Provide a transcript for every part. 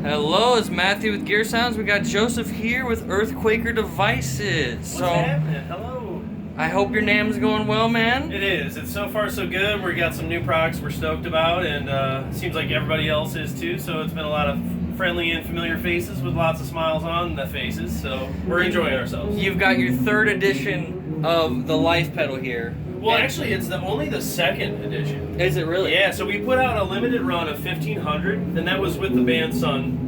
Hello, it's Matthew with Gear Sounds. We got Joseph here with Earth Quaker devices. What's happening? Hello. I hope your Namm's going well, man. It is. It's so far so good. We got some new products we're stoked about, and it seems like everybody else is too. So it's been a lot of friendly and familiar faces with lots of smiles on the faces. So we're enjoying ourselves. You've got your third edition of the Life pedal here. Well, actually, it's only the second edition. Is it really? Yeah, so we put out a limited run of 1,500, and that was with the band SUNN.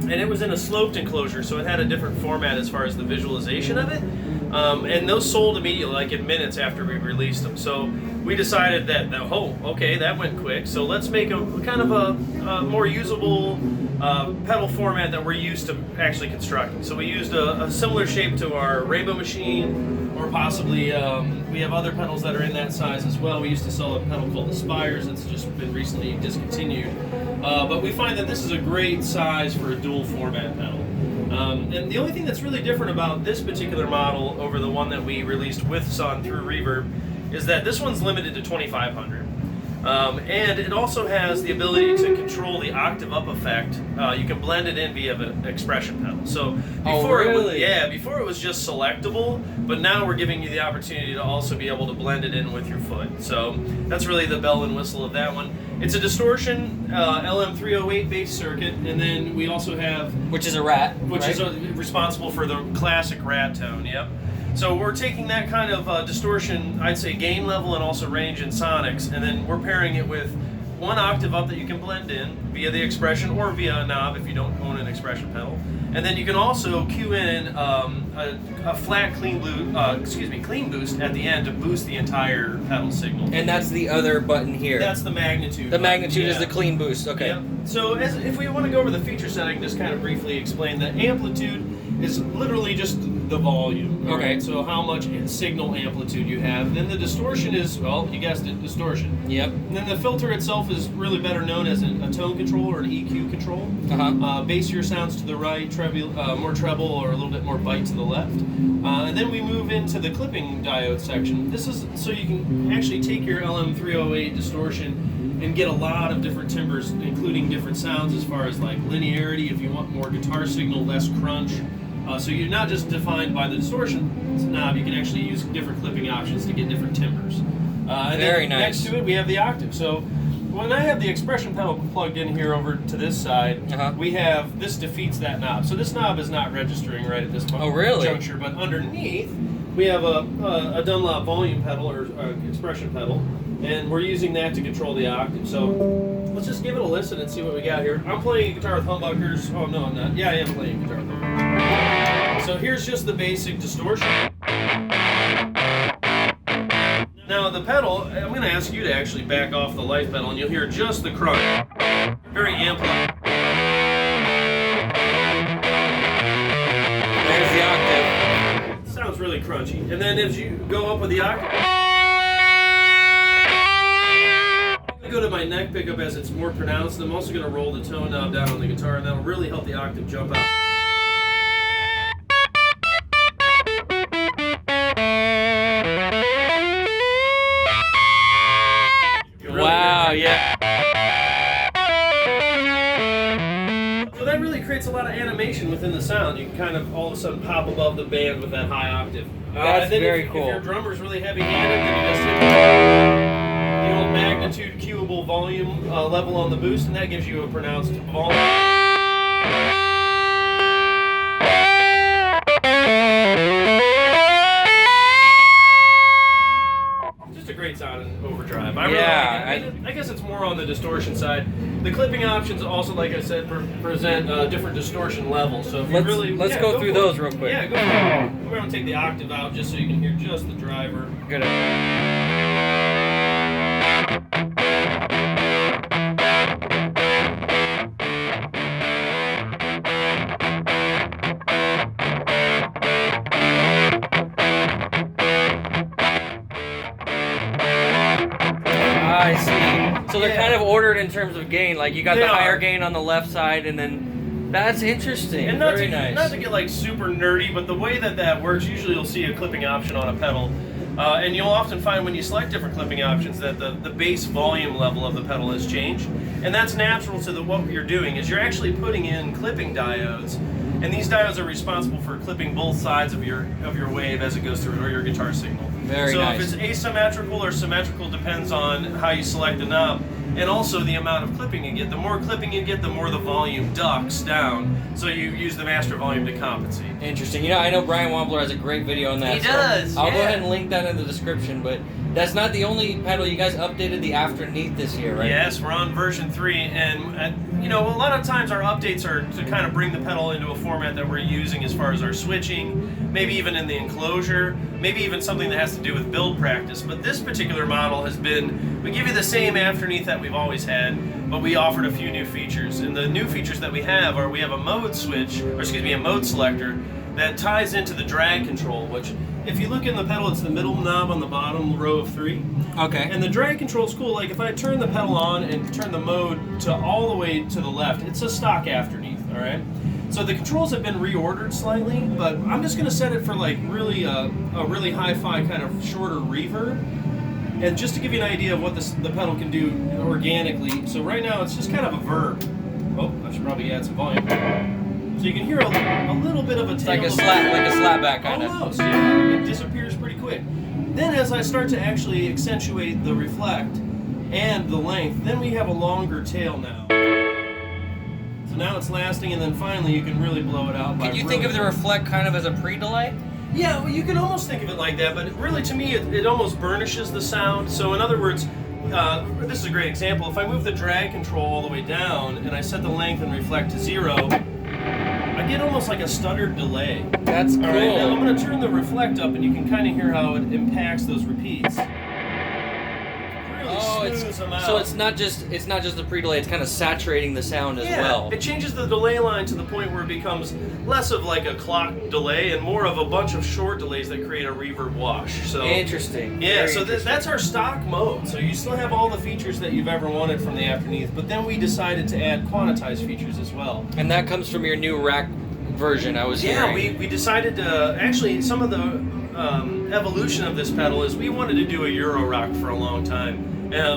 And it was in a sloped enclosure, so it had a different format as far as the visualization of it. And those sold immediately, like in minutes after we released them. So we decided that oh, okay, that went quick. So let's make a kind of a more usable pedal format that we're used to actually constructing. So we used a similar shape to our Rainbow Machine, or possibly we have other pedals that are in that size as well. We used to sell a pedal called the Spires. It's just been recently discontinued. But we find that this is a great size for a dual format pedal. And the only thing that's really different about this particular model over the one that we released with SUNN through Reverb is that this one's limited to 2,500. And it also has the ability to control the octave up effect. You can blend it in via the expression pedal. So before before it was just selectable, but now we're giving you the opportunity to also be able to blend it in with your foot. So that's really the bell and whistle of that one. It's a Distortion LM308 bass circuit, and then we also have... Which is a rat, Which is responsible for the classic rat tone, yep. So we're taking that kind of distortion, I'd say gain level and also range and sonics, and then we're pairing it with one octave up that you can blend in via the expression or via a knob if you don't own an expression pedal. And then you can also cue in a flat clean boost at the end to boost the entire pedal signal. And that's the other button here. That's the magnitude. The magnitude is the clean boost. Okay. Yep. So if we want to go over the feature setting, just kind of briefly explain that amplitude is literally just the volume. Okay. Right? So how much signal amplitude you have. And then the distortion is, well, you guessed it, distortion. Yep. And then the filter itself is really better known as a tone control or an EQ control. Bass your sounds to the right, more treble or a little bit more bite to the left. And then we move into the clipping diode section. This is so you can actually take your LM308 distortion and get a lot of different timbres, including different sounds as far as like linearity, if you want more guitar signal, less crunch. So you're not just defined by the distortion knob, you can actually use different clipping options to get different timbres. Very nice. Next to it, we have the octave. So when I have the expression pedal plugged in here over to this side, this defeats that knob. So this knob is not registering right at this juncture, but underneath, we have a Dunlop volume pedal or expression pedal, and we're using that to control the octave. So let's just give it a listen and see what we got here. I'm playing guitar with humbuckers. Oh, no, I'm not. Yeah, I am playing guitar with humbuckers. So here's just the basic distortion. Now the pedal, I'm going to ask you to actually back off the Life pedal, and you'll hear just the crunch. Very amplified. There's the octave. Sounds really crunchy. And then as you go up with the octave, go to my neck pickup as it's more pronounced. I'm also going to roll the tone knob down on the guitar, and that'll really help the octave jump out. Wow, yeah. So that really creates a lot of animation within the sound. You can kind of all of a sudden pop above the band with that high octave. That's very cool. If your drummer's really heavy-handed, then you just hit the old magnitude cueable volume level on the boost, and that gives you a pronounced volume. Just a great sound in overdrive. I guess it's more on the distortion side. The clipping options also, like I said, present different distortion levels. So if let's go through those real quick. Yeah, go for it. We're going to take the octave out just so you can hear just the driver. Good. I see. So they're kind of ordered in terms of gain. Like you got the higher gain on the left side, and then that's interesting. And Very nice. Not to get like super nerdy, but the way that works, usually you'll see a clipping option on a pedal And you'll often find when you select different clipping options that the bass volume level of the pedal has changed. And that's natural to what you're doing, is you're actually putting in clipping diodes. And these diodes are responsible for clipping both sides of your wave as it goes through, or your guitar signal. Very nice. So if it's asymmetrical or symmetrical depends on how you select the knob, and also the amount of clipping you get. The more clipping you get, the more the volume ducks down, so you use the master volume to compensate. Interesting. You know, I know Brian Wampler has a great video on that. He does, I'll yeah. go ahead and link that in the description, but that's not the only pedal. You guys updated the Afterneath this year, right? Yes, we're on version 3, and you know, a lot of times our updates are to kind of bring the pedal into a format that we're using as far as our switching, maybe even in the enclosure, maybe even something that has to do with build practice. But this particular model has been, we give you the same Afterneath that we've always had, but we offered a few new features. And the new features that we have are, we have a mode switch, or excuse me, a mode selector that ties into the drag control, which if you look in the pedal, it's the middle knob on the bottom row of 3. Okay. And the drag control is cool. Like if I turn the pedal on and turn the mode to all the way to the left, it's a stock Afterneath, all right? So the controls have been reordered slightly, but I'm just gonna set it for like really a really hi-fi kind of shorter reverb. And just to give you an idea of what the pedal can do organically, so right now it's just kind of a verb. Oh, I should probably add some volume. So you can hear a little bit of a tail. Like a slapback kind of. Almost, yeah. It disappears pretty quick. Then as I start to actually accentuate the reflect and the length, then we have a longer tail now. So now it's lasting, and then finally you can really blow it out. Can you think of the reflect kind of as a pre-delay? Yeah, well, you can almost think of it like that, but really to me it almost burnishes the sound. So in other words, this is a great example. If I move the drag control all the way down and I set the length and reflect to 0, I get almost like a stuttered delay. That's cool. All right, now I'm going to turn the reflect up, and you can kind of hear how it impacts those repeats. Really smooths them out. So it's not just the pre-delay; it's kind of saturating the sound as well. It changes the delay line to the point where it becomes less of like a clock delay and more of a bunch of short delays that create a reverb wash. So interesting. Yeah, so that's our stock mode. So you still have all the features that you've ever wanted from the Afterneath, but then we decided to add quantized features as well. And that comes from your new rack version, I was hearing. Yeah, we decided to, actually some of the evolution of this pedal is we wanted to do a Euro rock for a long time.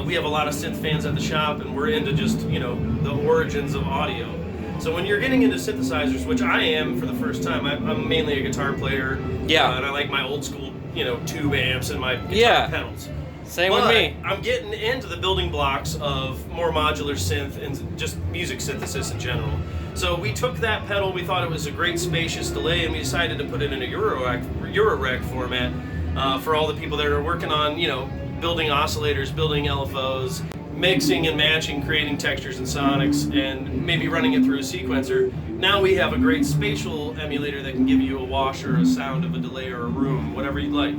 We have a lot of synth fans at the shop, and we're into just, you know, the origins of audio. So when you're getting into synthesizers, which I am for the first time, I'm mainly a guitar player. Yeah. And I like my old school, you know, tube amps and my guitar pedals. Same with me. I'm getting into the building blocks of more modular synth and just music synthesis in general. So we took that pedal, we thought it was a great spacious delay, and we decided to put it in a Euro-rack format for all the people that are working on, you know, building oscillators, building LFOs, mixing and matching, creating textures and sonics, and maybe running it through a sequencer. Now we have a great spatial emulator that can give you a wash or a sound of a delay or a room, whatever you'd like.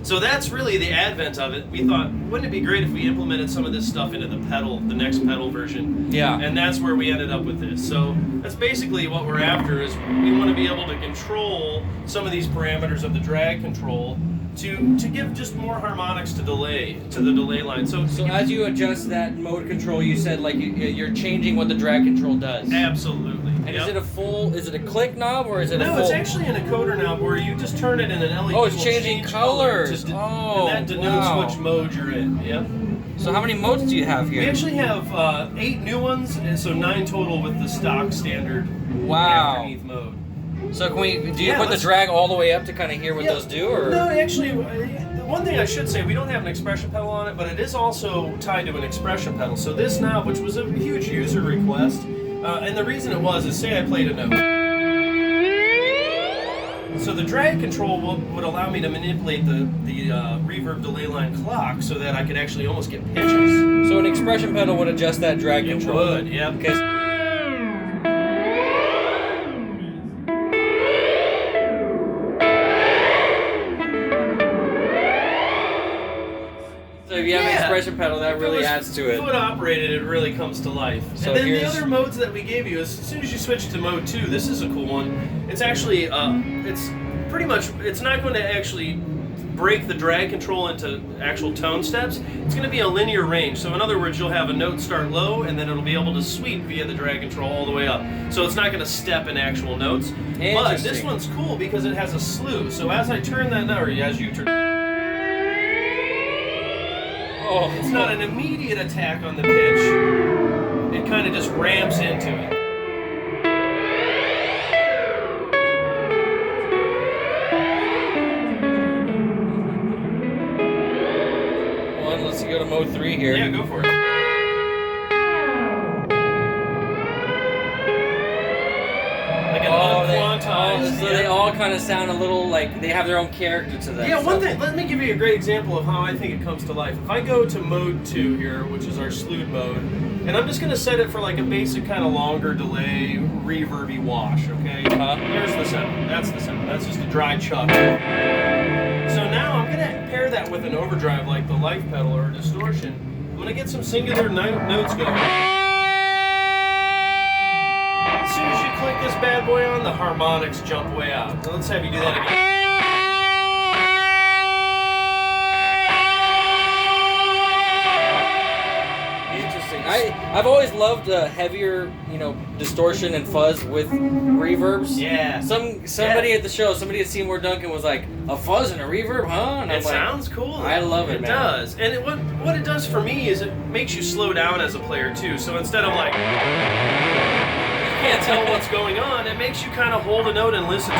So that's really the advent of it. We thought, wouldn't it be great if we implemented some of this stuff into the pedal, the next pedal version? Yeah. And that's where we ended up with this. So that's basically what we're after, is we want to be able to control some of these parameters of the drag control to give just more harmonics to the delay line. So as you adjust that mode control, you said like you're changing what the drag control does. Absolutely. And is it a click knob, or is it a full? No, it's actually an encoder knob where you just turn it in an LED. Oh, it's changing colors. And that denotes which mode you're in. Yep. So how many modes do you have here? We actually have 8 new ones, and so 9 total with the stock standard Afterneath mode. So do you put the drag all the way up to kind of hear what those do, or? No, actually, one thing I should say, we don't have an expression pedal on it, but it is also tied to an expression pedal. So this knob, which was a huge user request, and the reason it was is, say I played a note. So the drag control would allow me to manipulate the reverb delay line clock so that I could actually almost get pitches. So an expression pedal would adjust that drag control? It would, yeah. So if you have an expression pedal, that really adds to it. Foot operated, it really comes to life. So and then the other modes that we gave you, as soon as you switch to mode 2, this is a cool one. It's actually, it's pretty much, it's not going to actually break the drag control into actual tone steps. It's going to be a linear range. So in other words, you'll have a note start low, and then it'll be able to sweep via the drag control all the way up. So it's not going to step in actual notes. But this one's cool because it has a slew. So as I turn that note, or as you turn, Oh. It's not an immediate attack on the pitch. It kind of just ramps into it. Well, let's go to mode 3 here. Yeah, go for it. So they all kind of sound a little like they have their own character to them. Yeah, one thing, let me give you a great example of how I think it comes to life. If I go to mode 2 here, which is our slewed mode, and I'm just going to set it for like a basic kind of longer delay, reverby wash, okay? Here's the sound. That's the sound. That's just a dry chuck. So now I'm going to pair that with an overdrive like the life pedal or a distortion. I'm going to get some singular notes going. As soon as you click this bad boy on, the harmonics jump way out. So let's have you do that again. Interesting. I've always loved heavier, distortion and fuzz with reverbs. Yeah. Somebody at the show, somebody at Seymour Duncan was like, a fuzz and a reverb, huh? And it sounds cool. I love it, man. It does. And what it does for me is it makes you slow down as a player too. So instead of like can't tell what's going on, it makes you kind of hold a note and listen.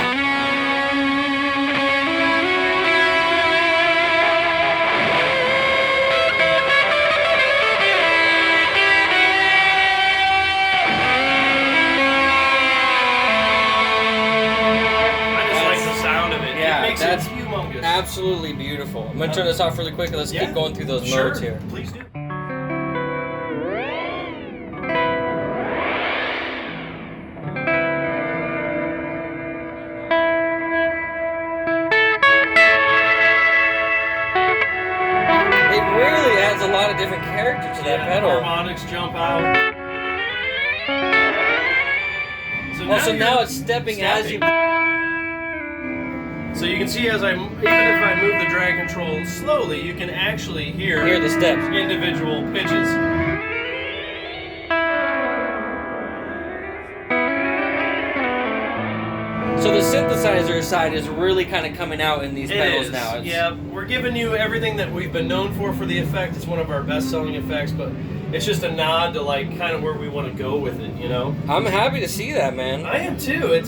That's humongous. Absolutely beautiful. I'm going to turn this off really quick and let's keep going through those modes here. Please do. It really adds a lot of different character to that pedal. Harmonics jump out. So now it's stepping as you... So you can see even if I move the drag control slowly, you can actually hear the steps, individual pitches. So the synthesizer side is really kind of coming out in these pedals now. Yeah, we're giving you everything that we've been known for the effect. It's one of our best-selling effects, but it's just a nod to like kind of where we want to go with it, I'm happy to see that, man. I am too. It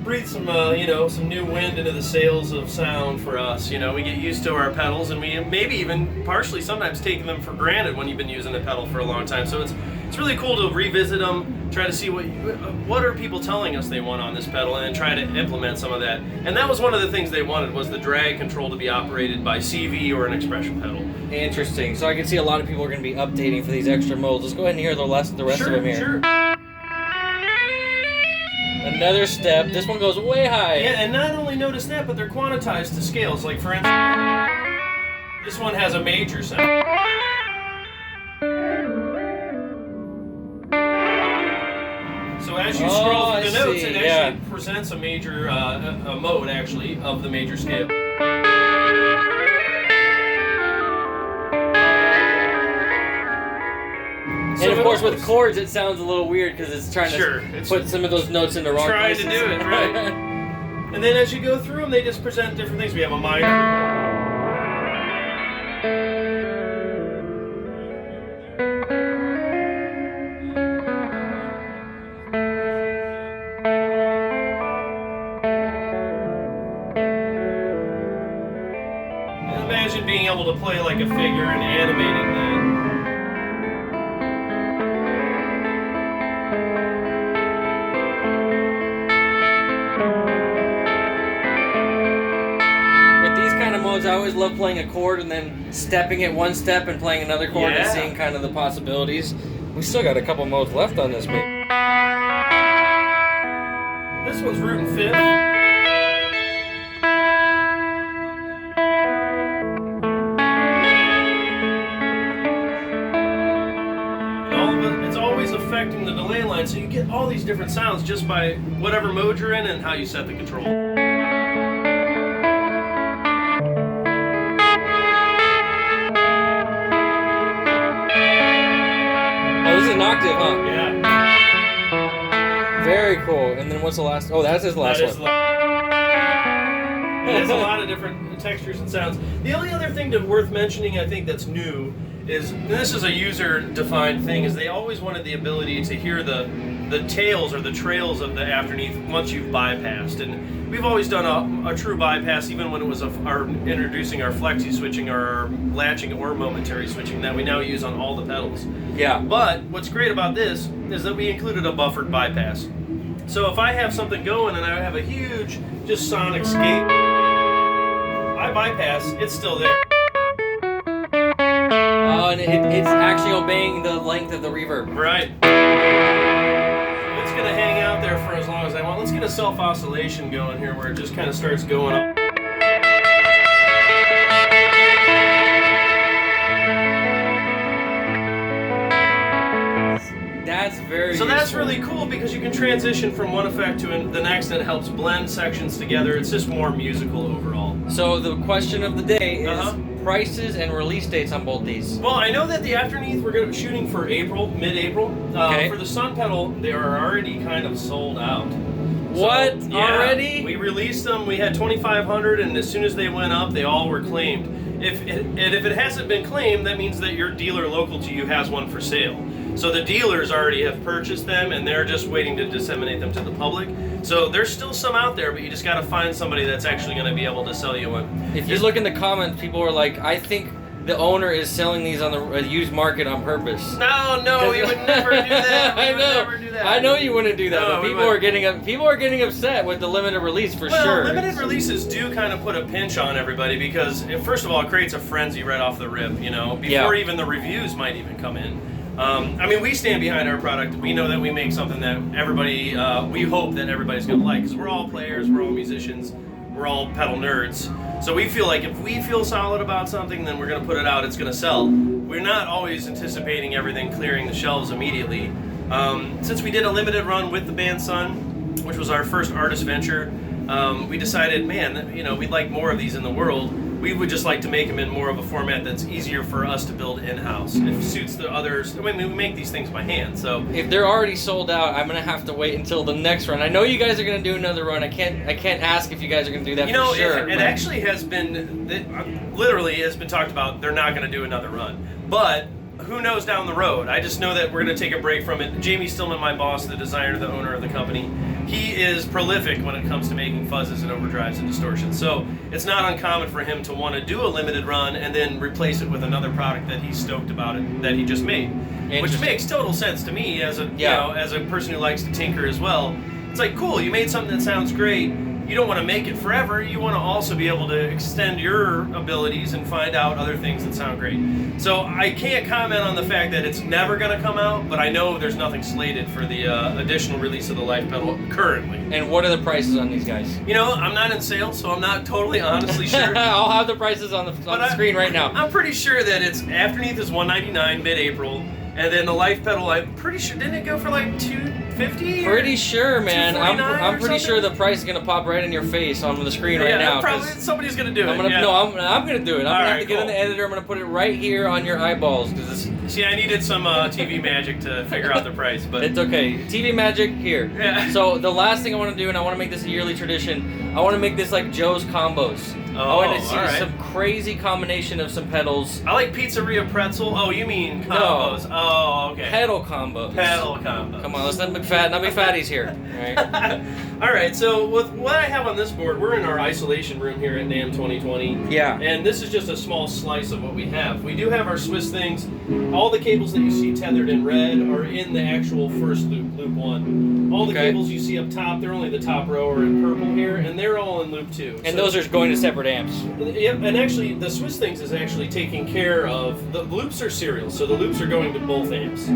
breathes some, some new wind into the sails of sound for us. We get used to our pedals, and we maybe even partially sometimes take them for granted when you've been using the pedal for a long time. So it's really cool to revisit them, try to see what are people telling us they want on this pedal, and then try to implement some of that. And that was one of the things they wanted, was the drag control to be operated by CV or an expression pedal. Interesting. So I can see a lot of people are going to be updating for these extra modes. Let's go ahead and hear the rest of them here. Sure. Another step. This one goes way high. Yeah, and not only notice that, but they're quantized to scales. Like for instance, this one has a major sound. So as you scroll through the notes, it actually presents a major a mode actually of the major scale. And of course, with chords, it sounds a little weird because it's trying to put some of those notes in the wrong places. Trying to do it, right? And then as you go through them, they just present different things. We have a minor. And imagine being able to play like a figure and animating that. I always love playing a chord and then stepping it one step and playing another chord and seeing kind of the possibilities. We still got a couple modes left on this, baby. This one's root and fifth. And all of it, it's always affecting the delay line, so you get all these different sounds just by whatever mode you're in and how you set the control. This is an octave, huh? Yeah. Very cool. And then what's the last? Oh, that's his last one. There's a lot of different textures and sounds. The only other thing worth mentioning, I think, that's new is, and this is a user-defined thing, is they always wanted the ability to hear the tails or the trails of the Afterneath once you've bypassed. And we've always done a true bypass, even when it was introducing our flexi switching or our latching or momentary switching that we now use on all the pedals. Yeah. But what's great about this is that we included a buffered bypass. So if I have something going and I have a huge just sonic scape, I bypass, it's still there. Oh, and it's actually obeying the length of the reverb. Right. It's gonna hang out there for as long as I want. Let's get a self-oscillation going here where it just kind of starts going up. That's very So that's really cool because you can transition from one effect to the next and it helps blend sections together. It's just more musical overall. So the question of the day is prices and release dates on both these. Well, I know that the Afterneath we're going to be shooting for April, mid-April. For the SUNN pedal, they are already kind of sold out. What? So, yeah, already? We released them. We had 2,500, and as soon as they went up, they all were claimed. If it hasn't been claimed, that means that your dealer local to you has one for sale. So the dealers already have purchased them, and they're just waiting to disseminate them to the public. So there's still some out there, but you just got to find somebody that's actually going to be able to sell you one. If you look in the comments, people are like, I think the owner is selling these on the used market on purpose. No, we would never do that. I know. I know you wouldn't do that, but people are getting upset with the limited release for sure. Limited releases do kind of put a pinch on everybody because, first of all, it creates a frenzy right off the rip, before even the reviews might even come in. I mean, we stand behind our product. We know that we make something that everybody, we hope that everybody's going to like, because we're all players, we're all musicians, we're all pedal nerds. So we feel like if we feel solid about something, then we're going to put it out, it's going to sell. We're not always anticipating everything clearing the shelves immediately. Since we did a limited run with the band SUNN, which was our first artist venture, we decided, man, we'd like more of these in the world. We would just like to make them in more of a format that's easier for us to build in-house. It suits the others. I mean, we make these things by hand, so... If they're already sold out, I'm gonna have to wait until the next run. I know you guys are gonna do another run. I can't ask if you guys are gonna do that for sure. It actually has been... literally has been talked about, they're not gonna do another run. But... who knows down the road? I just know that we're going to take a break from it. Jamie Stillman, my boss, the designer, the owner of the company, he is prolific when it comes to making fuzzes and overdrives and distortions. So it's not uncommon for him to want to do a limited run and then replace it with another product that he's stoked about it, that he just made. Which makes total sense to me as a as a person who likes to tinker as well. It's like, cool, you made something that sounds great. You don't want to make it forever. You want to also be able to extend your abilities and find out other things that sound great. So I can't comment on the fact that it's never going to come out, but I know there's nothing slated for the additional release of the Life pedal currently. And what are the prices on these guys? I'm not in sales, so I'm not totally honestly sure. I'll have the prices on the screen right now. I'm pretty sure that it's Afterneath is $199 mid-April. And then the Life pedal, I'm pretty sure, didn't it go for like $250? Pretty sure, man. I'm pretty something? sure the price is gonna pop right in your face on the screen right now. Probably somebody's gonna do it. I'm gonna do it. I'm gonna have to get in the editor. I'm gonna put it right here on your eyeballs See, I needed some TV magic to figure out the price, but it's okay. TV magic here. Yeah. So the last thing I want to do, and I want to make this a yearly tradition, I want to make this like Joe's combos. I want to see some crazy combination of some pedals. I like pizzeria pretzel. Oh, you mean combos? No. Oh, okay. Pedal combos. Pedal combos. Come on, let's not be fatties here. All right. All right. So with what I have on this board, we're in our isolation room here at NAMM 2020. Yeah. And this is just a small slice of what we have. We do have our Swiss things. All the cables that you see tethered in red are in the actual first loop, loop 1. All the cables you see up top, they're only the top row are in purple here, and they're all in loop 2. And those are going to separate amps. Yep, and actually the Swiss things is actually taking care of, the loops are serial, so the loops are going to both amps.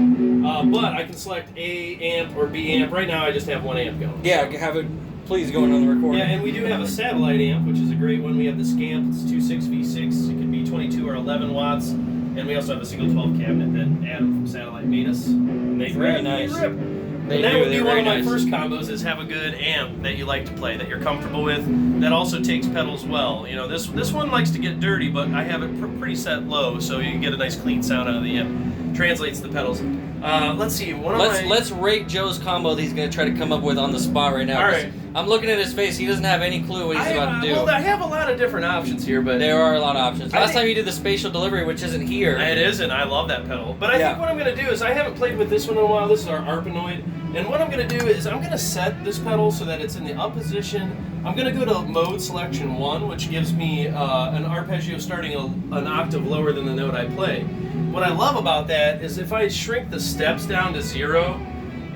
But I can select A amp or B amp. Right now I just have one amp going. Yeah, have it please going on the recording. Yeah, and we do have a satellite amp, which is a great one. We have the Scamp, it's 2.6V6, it can be 22 or 11 watts. And we also have a single 12 cabinet that Adam from Satellite made us. And they very nice. And that would be one of my first combos, is have a good amp that you like to play, that you're comfortable with, that also takes pedals well. This one likes to get dirty, but I have it pretty set low, so you can get a nice clean sound out of the amp. Translates the pedals. Let's see. Let's rate Joe's combo that he's going to try to come up with on the spot right now. All right. I'm looking at his face. He doesn't have any clue what he's about to do. Well, I have a lot of different options here, but there are a lot of options. Last time you did the spatial delivery, which isn't here. It isn't. I love that pedal. But I think what I'm going to do is, I haven't played with this one in a while. This is our Arpanoid. And what I'm going to do is I'm going to set this pedal so that it's in the up position. I'm going to go to mode selection 1, which gives me an arpeggio starting an octave lower than the note I play. What I love about that is if I shrink the steps down to 0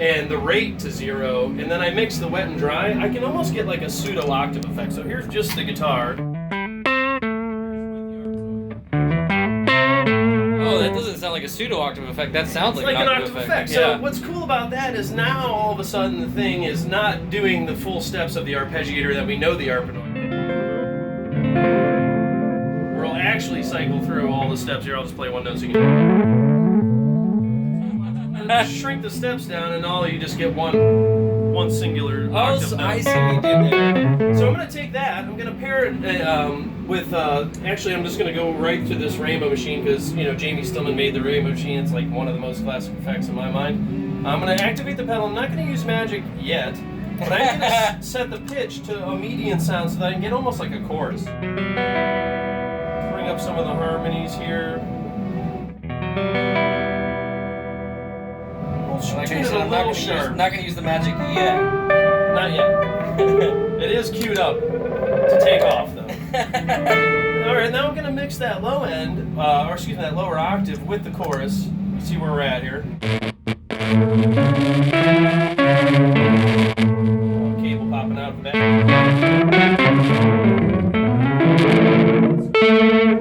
and the rate to 0, and then I mix the wet and dry, I can almost get like a pseudo octave effect. So here's just the guitar. Oh, that doesn't sound like a pseudo octave effect. That sounds like an octave effect. So what's cool about that is now all of a sudden the thing is not doing the full steps of the arpeggiator that we know the Arpanoid. We'll actually cycle through all the steps here. I'll just play one note so you can shrink the steps down, and all you just get one singular octave note. I see what you did there. So I'm going to take that. I'm going to pair it with. Actually, I'm just going to go right to this Rainbow Machine because Jamie Stillman made the Rainbow Machine. It's like one of the most classic effects in my mind. I'm going to activate the pedal. I'm not going to use Magic yet, but I'm going to set the pitch to a median sound so that I can get almost like a chorus. Bring up some of the harmonies here. Like I said, I'm not going to use the Magic yet. Not yet. It is queued up to take off, though. All right, now I'm going to mix that low end, that lower octave with the chorus. Let's see where we're at here. Cable popping out of the back.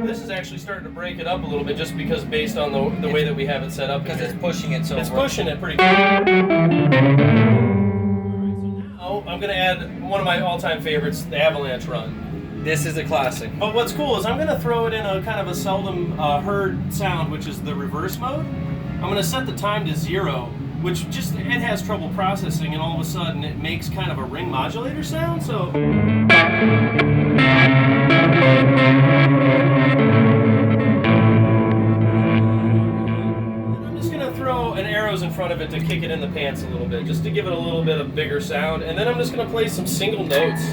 This is actually starting to break it up a little bit just because based on the way that we have it set up. Because it's pushing it so it's pushing it pretty good. So now I'm going to add one of my all-time favorites, the Avalanche Run. This is a classic. But what's cool is I'm going to throw it in a kind of a seldom heard sound, which is the reverse mode. I'm going to set the time to 0, which it has trouble processing, and all of a sudden it makes kind of a ring modulator sound. So I'm just going to throw an arrows in front of it to kick it in the pants a little bit, just to give it a little bit of bigger sound, and then I'm just going to play some single notes.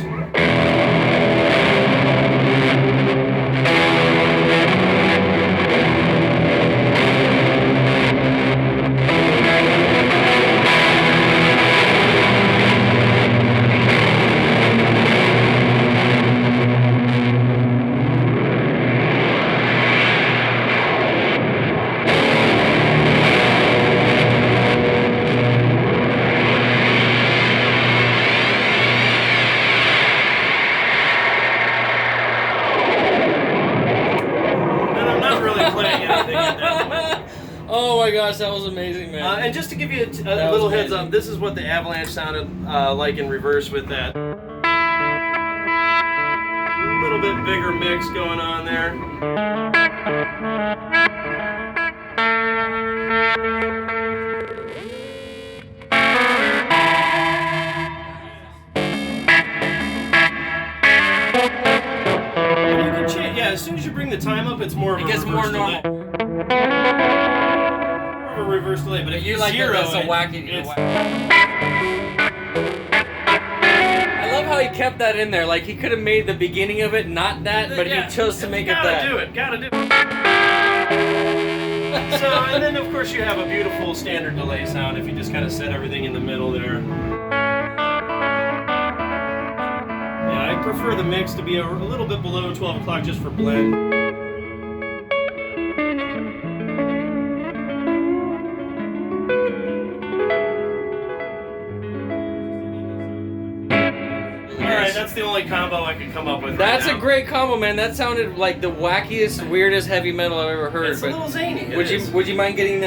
Oh my gosh, that was amazing, man. And just to give you a little heads up, this is what the Avalanche sounded like in reverse with that. A little bit bigger mix going on there. You can change, as soon as you bring the time up, it's more of a reverse delay. A reverse delay, but if you like 0, that's a wacky. I love how he kept that in there. Like he could have made the beginning of it not that, but he chose to make it that. Gotta do it. So, and then of course you have a beautiful standard delay sound if you just kind of set everything in the middle there. Yeah, I prefer the mix to be a little bit below 12 o'clock just for blend. That's the only combo I could come up with. That's right a great combo, man. That sounded like the wackiest, weirdest heavy metal I've ever heard. It's a little zany. Would you mind getting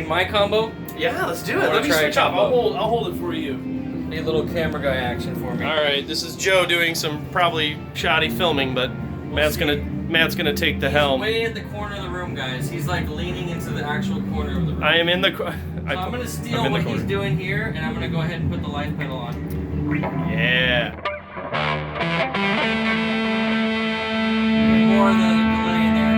my combo? Yeah, let's do it. Let me switch up. I'll hold it for you. Need a little camera guy action for me. All right, this is Joe doing some probably shoddy filming, but Matt's gonna take the helm. He's way at the corner of the room, guys. He's like leaning into the actual corner of the room. I am in the. So I'm gonna steal what he's doing here, and I'm gonna go ahead and put the live pedal on. Yeah. More of the delay in there.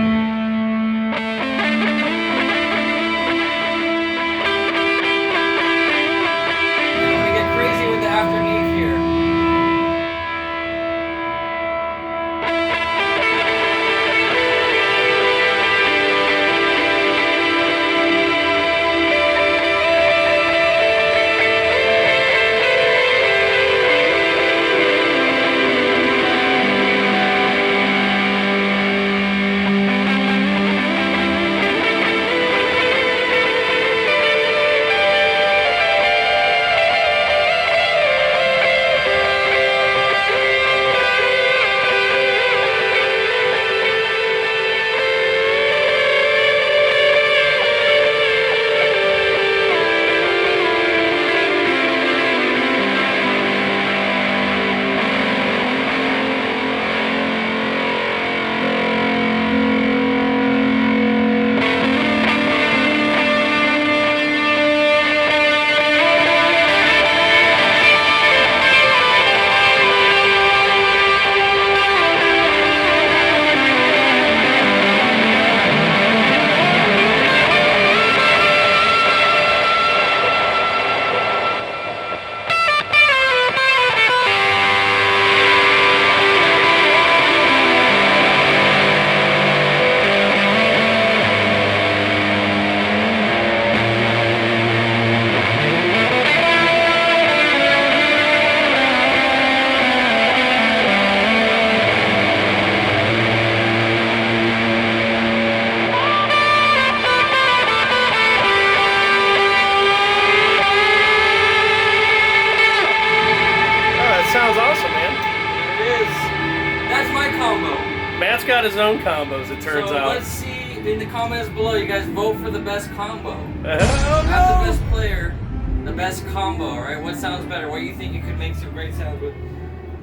got his own combos, it turns out. Let's see in the comments below. You guys vote for the best combo. Oh, Not no. the best player, the best combo. All right, what sounds better? What do you think you could make some great sounds with?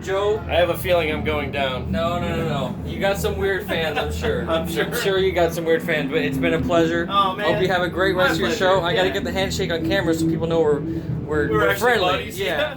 Joe? I have a feeling I'm going down. No. You got some weird fans, I'm sure. I'm sure you got some weird fans, but it's been a pleasure. Oh, man. Hope you have a great rest of your pleasure. show. I gotta Yeah. get the handshake on camera so people know we're We're actually friendly. buddies. Yeah.